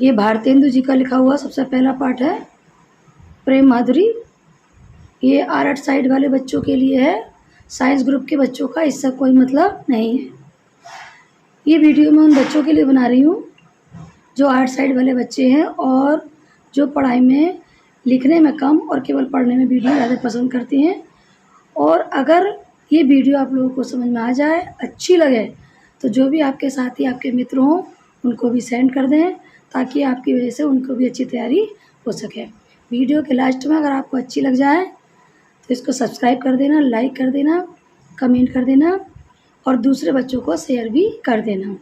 ये भारतेंदु जी का लिखा हुआ सबसे पहला पाठ है, प्रेम माधुरी। ये आर्ट साइड वाले बच्चों के लिए है, साइंस ग्रुप के बच्चों का इससे कोई मतलब नहीं है। ये वीडियो मैं उन बच्चों के लिए बना रही हूँ जो आर्ट साइड वाले बच्चे हैं और जो पढ़ाई में लिखने में कम और केवल पढ़ने में वीडियो ज़्यादा पसंद करते हैं। और अगर ये वीडियो आप लोगों को समझ में आ जाए, अच्छी लगे, तो जो भी आपके साथी आपके मित्र हों उनको भी सेंड कर दें, ताकि आपकी वजह से उनको भी अच्छी तैयारी हो सके। वीडियो के लास्ट में अगर आपको अच्छी लग जाए तो इसको सब्सक्राइब कर देना, लाइक कर देना, कमेंट कर देना और दूसरे बच्चों को शेयर भी कर देना।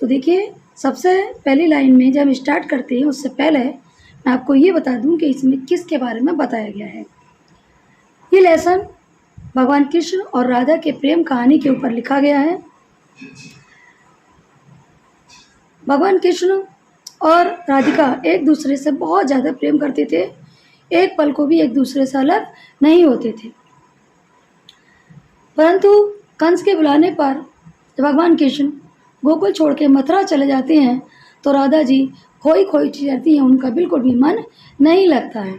तो देखिए, सबसे पहली लाइन में जब हम स्टार्ट करते हैं उससे पहले मैं आपको ये बता दूं कि इसमें किसके बारे में बताया गया है। ये लेसन भगवान कृष्ण और राधा के प्रेम कहानी के ऊपर लिखा गया है। भगवान कृष्ण और राधिका एक दूसरे से बहुत ज़्यादा प्रेम करते थे, एक पल को भी एक दूसरे से अलग नहीं होते थे। परंतु कंस के बुलाने पर जब भगवान कृष्ण गोकुल छोड़ के मथुरा चले जाते हैं तो राधा जी खोई खोई रहती हैं, उनका बिल्कुल भी मन नहीं लगता है।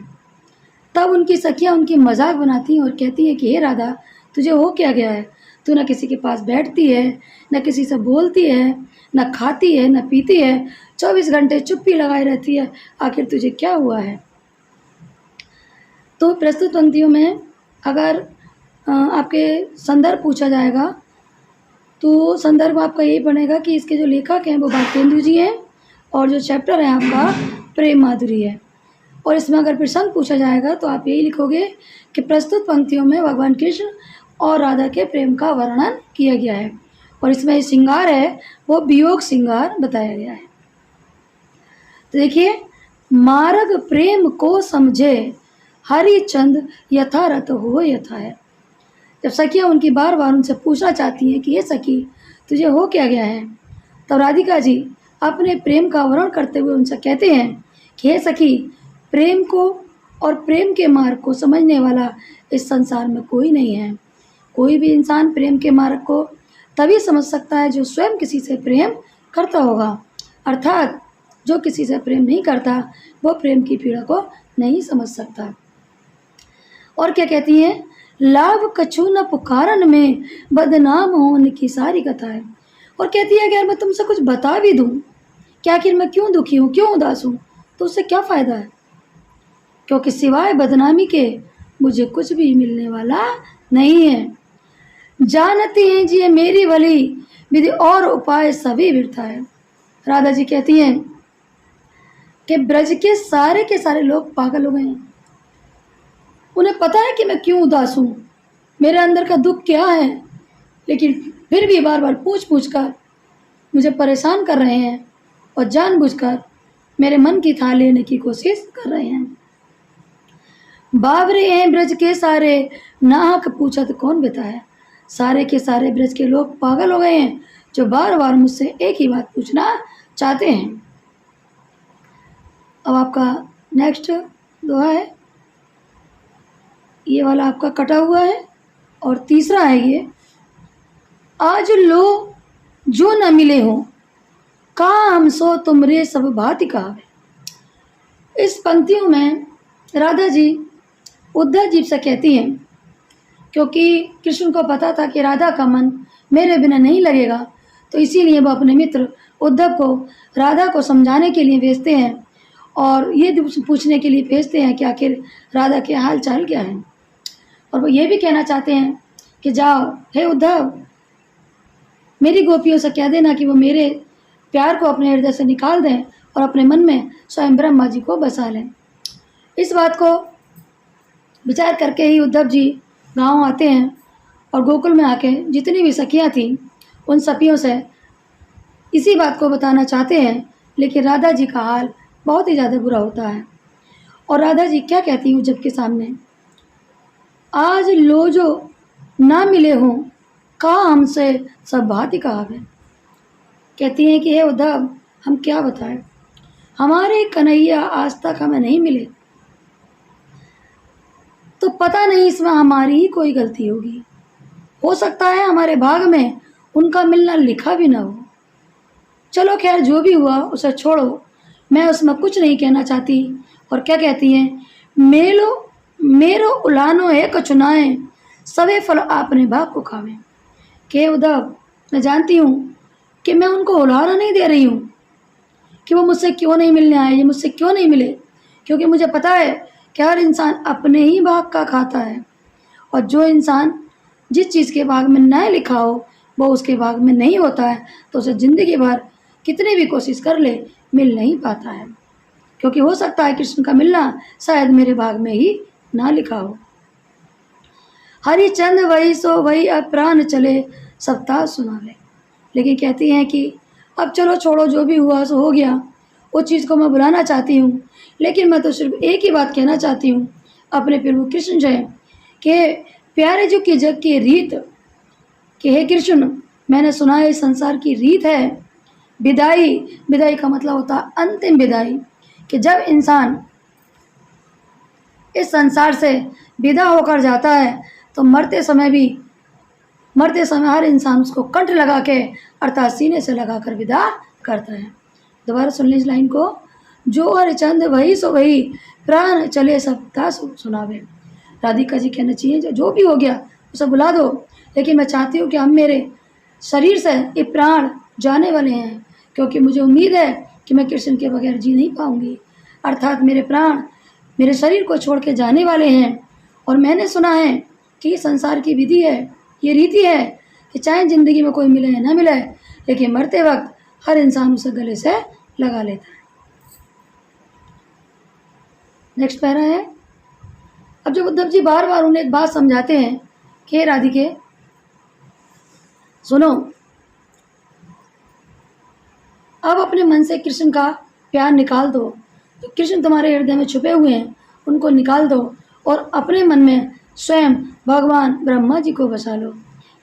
तब उनकी सखियाँ उनकी मजाक बनाती हैं और कहती हैं कि हे राधा, तुझे हो क्या गया है? तू न किसी के पास बैठती है, न किसी से बोलती है, न खाती है, न पीती है, 24 घंटे चुप्पी लगाई रहती है, आखिर तुझे क्या हुआ है? तो प्रस्तुत पंक्तियों में अगर आपके संदर्भ पूछा जाएगा तो संदर्भ आपका यही बनेगा कि इसके जो लेखक हैं वो भारतेंदु जी हैं और जो चैप्टर है आपका प्रेम माधुरी है। और इसमें अगर प्रसंग पूछा जाएगा तो आप यही लिखोगे कि प्रस्तुत पंक्तियों में भगवान कृष्ण और राधा के प्रेम का वर्णन किया गया है और इसमें श्रृंगार है वो वियोग श्रृंगार बताया गया है। तो देखिए, मार्ग प्रेम को समझे हरिचंद यथारथ हो यथा है। जब सखियाँ उनकी बार बार उनसे पूछना चाहती हैं कि ये सखी तुझे हो क्या गया है, तो राधिका जी अपने प्रेम का वर्णन करते हुए उनसे कहते हैं कि हे सखी, प्रेम को और प्रेम के मार्ग को समझने वाला इस संसार में कोई नहीं है। कोई भी इंसान प्रेम के मार्ग को तभी समझ सकता है जो स्वयं किसी से प्रेम करता होगा, अर्थात जो किसी से प्रेम नहीं करता वो प्रेम की पीड़ा को नहीं समझ सकता। और क्या कहती हैं, लाभ कछु न पुकारन में बदनाम होने की सारी कथा है। और कहती है कि अगर मैं तुमसे कुछ बता भी दूं कि आखिर मैं क्यों दुखी हूँ, क्यों उदास हूँ, तो उससे क्या फ़ायदा है, क्योंकि सिवाय बदनामी के मुझे कुछ भी मिलने वाला नहीं है। जानती हैं जी मेरी भली विधि और उपाय सभी व्यर्थ है। राधा जी कहती हैं कि ब्रज के सारे लोग पागल हो गए हैं। उन्हें पता है कि मैं क्यों उदास हूँ, मेरे अंदर का दुख क्या है, लेकिन फिर भी बार बार पूछ पूछ कर मुझे परेशान कर रहे हैं और जानबूझकर मेरे मन की थाह लेने की कोशिश कर रहे हैं। बावरे हैं ब्रज के सारे, नाहक पूछत कौन बेता है। सारे के सारे ब्रज के लोग पागल हो गए हैं जो बार बार मुझसे एक ही बात पूछना चाहते हैं। अब आपका नेक्स्ट दोहा है, ये वाला आपका कटा हुआ है और तीसरा है ये, आज लो जो न मिले हो कहा हम सो तुमरे सब भांति कहावे। इस पंक्तियों में राधा जी उद्धव जी से कहती हैं, क्योंकि कृष्ण को पता था कि राधा का मन मेरे बिना नहीं लगेगा, तो इसीलिए वो अपने मित्र उद्धव को राधा को समझाने के लिए भेजते हैं और ये पूछने के लिए भेजते हैं कि आखिर राधा के हाल चाल क्या है। और वो ये भी कहना चाहते हैं कि जाओ हे उद्धव, मेरी गोपियों से कह देना कि वो मेरे प्यार को अपने हृदय से निकाल दें और अपने मन में स्वयं ब्रह्मा जी को बसा लें। इस बात को विचार करके ही उद्धव जी गांव आते हैं और गोकुल में आके जितनी भी सखियां थीं उन सखियों से इसी बात को बताना चाहते हैं, लेकिन राधा जी का हाल बहुत ही ज़्यादा बुरा होता है। और राधा जी क्या कहती हैं उद्धव के सामने, आज लो जो ना मिले हों कहा हमसे सब भांति कहावे। कहती हैं कि हे उद्धव, हम क्या बताएं, हमारे कन्हैया आज तक हमें नहीं मिले, तो पता नहीं इसमें हमारी ही कोई गलती होगी। हो सकता है हमारे भाग में उनका मिलना लिखा भी ना हो। चलो खैर, जो भी हुआ उसे छोड़ो, मैं उसमें कुछ नहीं कहना चाहती। और क्या कहती हैं, मेरो उलानो है कचुनाएं, सवे फल आपने भाग को खावे। के उद्धव, मैं जानती हूँ कि मैं उनको उलाना नहीं दे रही हूँ कि वो मुझसे क्यों नहीं मिलने आए, ये मुझसे क्यों नहीं मिले, क्योंकि मुझे पता है कि हर इंसान अपने ही भाग का खाता है। और जो इंसान जिस चीज़ के भाग में न लिखा हो वो उसके भाग में नहीं होता है, तो उसे ज़िंदगी भर कितनी भी कोशिश कर ले मिल नहीं पाता है, क्योंकि हो सकता है कृष्ण का मिलना शायद मेरे भाग में ही ना लिखा हो। हरिचंद वही सो वही अब प्राण चले, सप्ताह सुनावे। लेकिन कहती हैं कि अब चलो छोड़ो, जो भी हुआ सो हो गया, उस चीज़ को मैं बुलाना चाहती हूँ, लेकिन मैं तो सिर्फ एक ही बात कहना चाहती हूँ अपने प्रभु कृष्ण से कि प्यारे जो की जग की रीत, कि हे कृष्ण, मैंने सुना है इस संसार की रीत है विदाई। विदाई का मतलब होता है अंतिम विदाई, कि जब इंसान इस संसार से विदा होकर जाता है तो मरते समय हर इंसान उसको कंठ लगा के अर्थात सीने से लगा कर विदा करता है। दोबारा सुन लीजिए इस लाइन को, जो हरिचंद वही सो वही प्राण चले सप्ताह सुनावे। राधिका जी कहना चाहिए जो भी हो गया उसे बुला दो, लेकिन मैं चाहती हूँ कि हम मेरे शरीर से ये प्राण जाने वाले हैं, क्योंकि मुझे उम्मीद है कि मैं कृष्ण के बगैर जी नहीं पाऊँगी। अर्थात मेरे प्राण मेरे शरीर को छोड़ के जाने वाले हैं। और मैंने सुना है कि संसार की विधि है, ये रीति है कि चाहे ज़िंदगी में कोई मिले या ना मिले, लेकिन मरते वक्त हर इंसान उसे गले से लगा लेता है। नेक्स्ट पैरा है। अब जब उद्धव जी बार बार उन्हें एक बात समझाते हैं कि राधिके सुनो, अब अपने मन से कृष्ण का प्यार निकाल दो, तो कृष्ण तुम्हारे हृदय में छुपे हुए हैं उनको निकाल दो और अपने मन में स्वयं भगवान ब्रह्मा जी को बसा लो।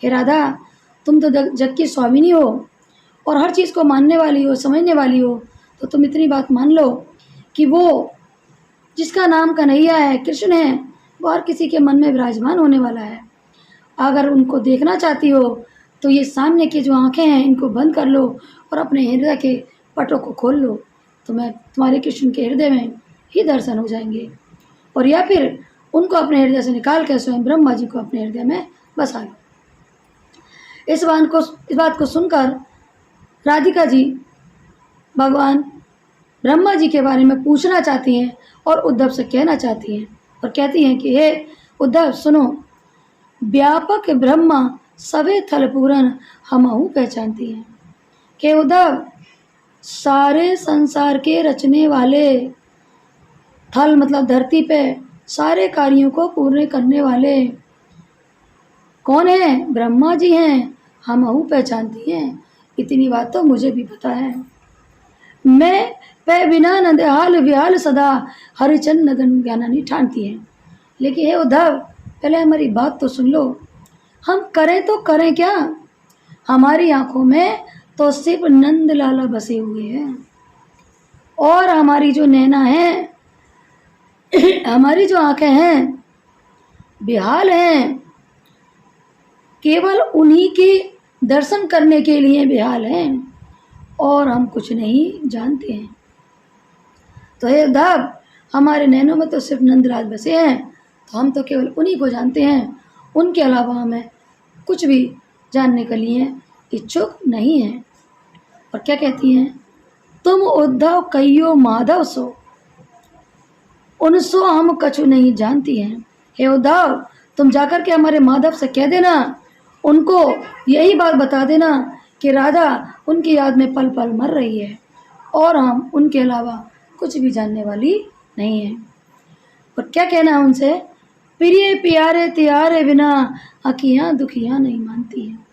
हे राधा, तुम तो जग की स्वामिनी हो और हर चीज़ को मानने वाली हो, समझने वाली हो, तो तुम इतनी बात मान लो कि वो जिसका नाम कन्हैया है, कृष्ण है, वो हर किसी के मन में विराजमान होने वाला है। अगर उनको देखना चाहती हो तो ये सामने की जो आंखें हैं इनको बंद कर लो और अपने हृदय के पटों को खोल लो, तो मैं तुम्हारे कृष्ण के हृदय में ही दर्शन हो जाएंगे। और या फिर उनको अपने हृदय से निकाल के स्वयं ब्रह्मा जी को अपने हृदय में बसा लो। इस बात को सुनकर राधिका जी भगवान ब्रह्मा जी के बारे में पूछना चाहती हैं और उद्धव से कहना चाहती हैं और कहती हैं कि हे उद्धव सुनो, व्यापक ब्रह्मा सवे थल पूरन हमहु पहचानती हैं। कि उद्धव, सारे संसार के रचने वाले, थल मतलब धरती पे सारे कार्यों को पूर्ण करने वाले कौन है? ब्रह्मा जी हैं, हमहु पहचानती हैं। इतनी बात तो मुझे भी पता है। मैं पे बिना नदहाल विहाल सदा हरिचंद नगन ज्ञानानी ठानती है। लेकिन हे उद्धव, पहले हमारी बात तो सुन लो। हम करें तो करें क्या? हमारी आंखों में तो सिर्फ नंद लाला बसे हुए हैं और हमारी जो नैना है हमारी जो आंखें हैं बेहाल हैं, केवल उन्हीं के दर्शन करने के लिए बेहाल हैं और हम कुछ नहीं जानते हैं। तो हे उद्धव, हमारे नैनों में तो सिर्फ नंदलाल बसे हैं, तो हम तो केवल उन्हीं को जानते हैं, उनके अलावा हमें कुछ भी जानने के लिए इच्छुक नहीं हैं। और क्या कहती हैं? तुम उद्धव कहियो माधव सो, उनसो हम कछु नहीं जानती हैं। हे उद्धव, तुम जाकर के हमारे माधव से कह देना, उनको यही बात बता देना कि राधा उनकी याद में पल पल मर रही है और हम उनके अलावा कुछ भी जानने वाली नहीं है। और क्या कहना है उनसे? प्रिय प्यारे त्यारे बिना अखियाँ दुखियाँ नहीं मानती हैं।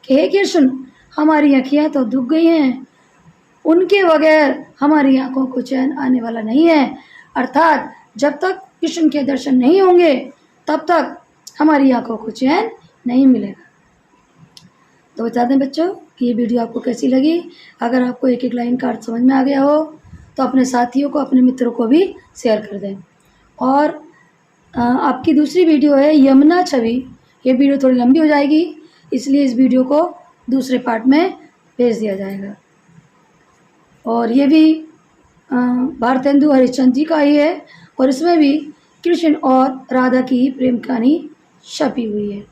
कि हे कृष्ण, हमारी अखियाँ तो दुख गई हैं, उनके बगैर हमारी आंखों को चैन आने वाला नहीं है। अर्थात जब तक कृष्ण के दर्शन नहीं होंगे तब तक हमारी आंखों को चैन नहीं मिलेगा। तो बता दें बच्चों कि ये वीडियो आपको कैसी लगी। अगर आपको एक एक लाइन का अर्थ समझ में आ गया हो तो अपने साथियों को, अपने मित्रों को भी शेयर कर दें। और आपकी दूसरी वीडियो है यमुना छवि, ये वीडियो थोड़ी लंबी हो जाएगी, इसलिए इस वीडियो को दूसरे पार्ट में भेज दिया जाएगा। और ये भी भारतेंदु हरिश्चंद्र जी का ही है और इसमें भी कृष्ण और राधा की प्रेम कहानी छपी हुई है।